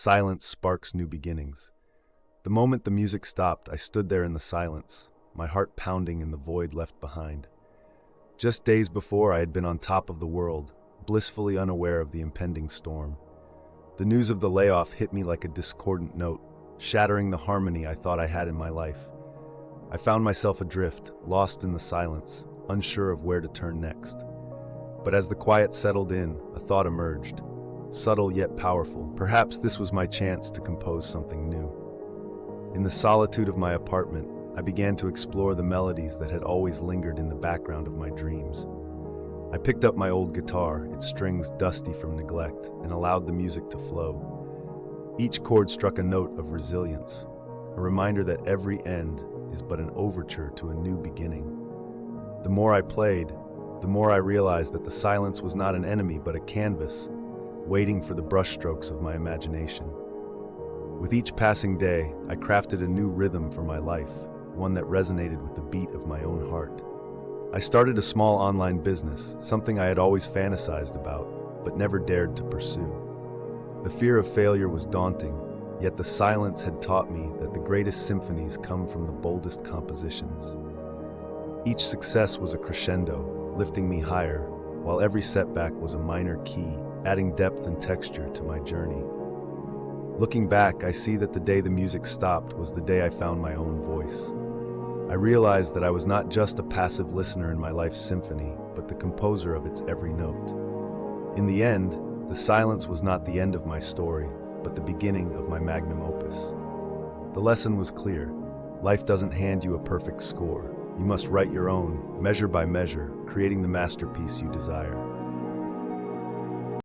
Silence sparks new beginnings. The moment the music stopped, I stood there in the silence, my heart pounding in the void left behind. Just days before, I had been on top of the world, blissfully unaware of the impending storm. The news of the layoff hit me like a discordant note, shattering the harmony I thought I had in my life. I found myself adrift, lost in the silence, unsure of where to turn next. But as the quiet settled in, a thought emerged, subtle yet powerful. Perhaps this was my chance to compose something new. In the solitude of my apartment, I began to explore the melodies that had always lingered in the background of my dreams. I picked up my old guitar, its strings dusty from neglect, and allowed the music to flow. Each chord struck a note of resilience, a reminder that every end is but an overture to a new beginning. The more I played, the more I realized that the silence was not an enemy but a canvas, waiting for the brushstrokes of my imagination. With each passing day, I crafted a new rhythm for my life, one that resonated with the beat of my own heart. I started a small online business, something I had always fantasized about, but never dared to pursue. The fear of failure was daunting, yet the silence had taught me that the greatest symphonies come from the boldest compositions. Each success was a crescendo, lifting me higher, while every setback was a minor key, adding depth and texture to my journey. Looking back, I see that the day the music stopped was the day I found my own voice. I realized that I was not just a passive listener in my life's symphony, but the composer of its every note. In the end, the silence was not the end of my story, but the beginning of my magnum opus. The lesson was clear. Life doesn't hand you a perfect score. You must write your own, measure by measure, creating the masterpiece you desire.